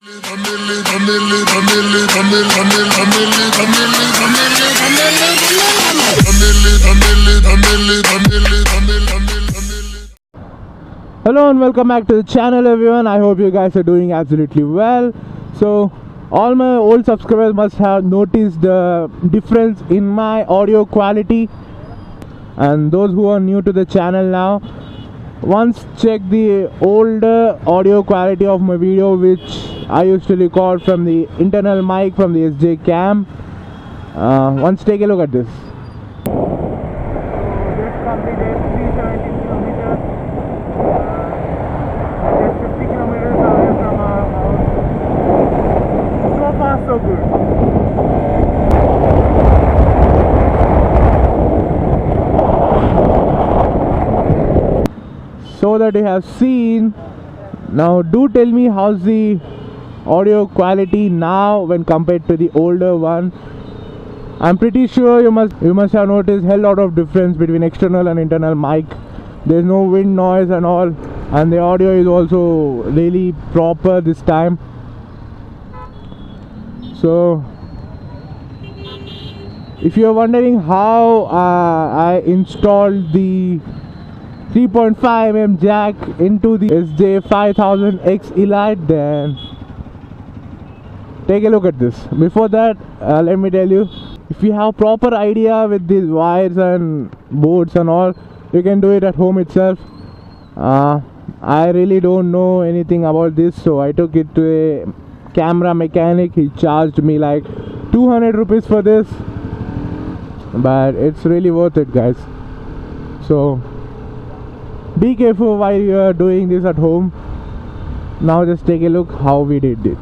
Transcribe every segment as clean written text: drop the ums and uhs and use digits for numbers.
Hello and welcome back to the channel, everyone. I hope you guys are doing absolutely well. So all my old subscribers must have noticed the difference in my audio quality, and those who are new to the channel now, once check the older audio quality of my video, which I used to record from the internal mic from the SJ cam. Once take a look at this. This completed 317 kilometers. Just 50 kilometers away from our house. So far so good. So that you have seen, now do tell me how's the audio quality now when compared to the older one. I'm pretty sure you must have noticed hell lot of difference between external and internal mic. There's no wind noise and all, and the audio is also really proper this time. So if you're wondering how I installed the 3.5mm jack into the sj5000x Elite, then take a look at this. Before that, let me tell you, if you have proper idea with these wires and boards and all, you can do it at home itself. I really don't know anything about this, so I took it to a camera mechanic. He charged me like 200 rupees for this, but it's really worth it, guys. So be careful while you are doing this at home. Now just take a look how we did this.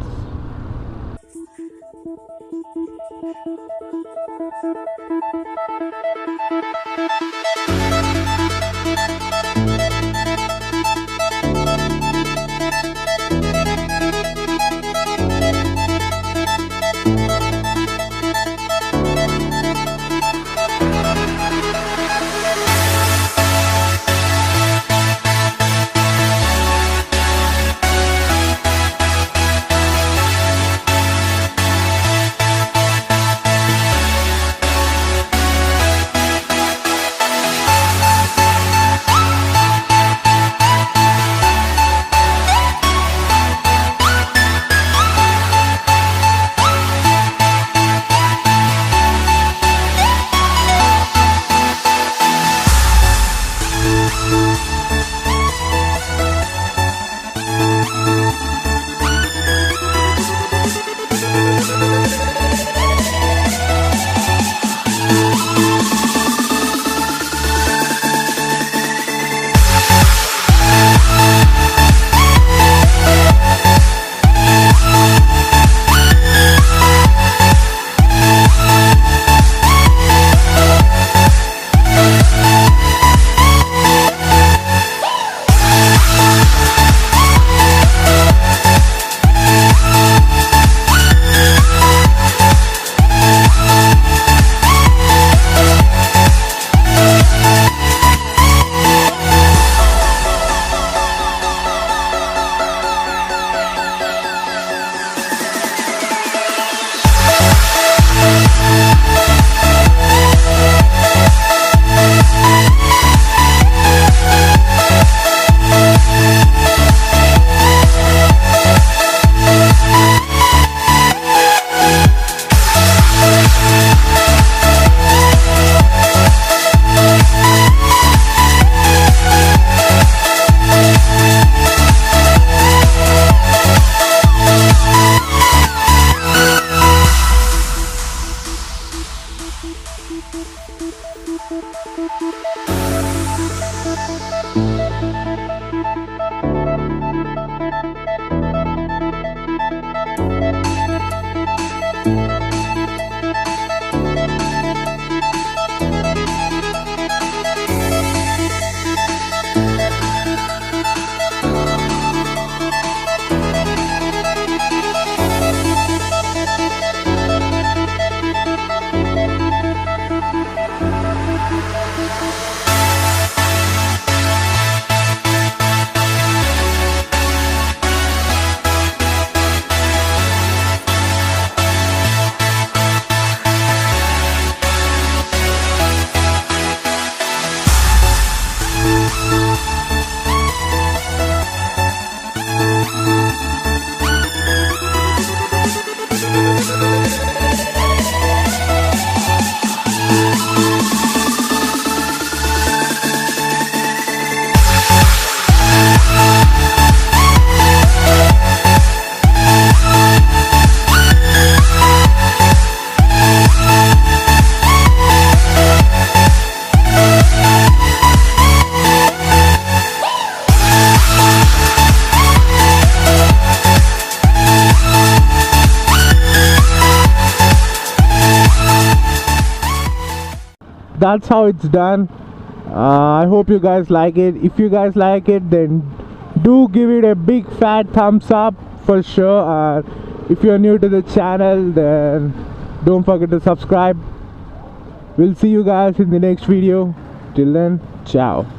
that's how it's done. I hope you guys like it. If you guys like it, then do give it a big fat thumbs up for sure. If you're new to the channel, then don't forget to subscribe. We'll see you guys in the next video. Till then, ciao.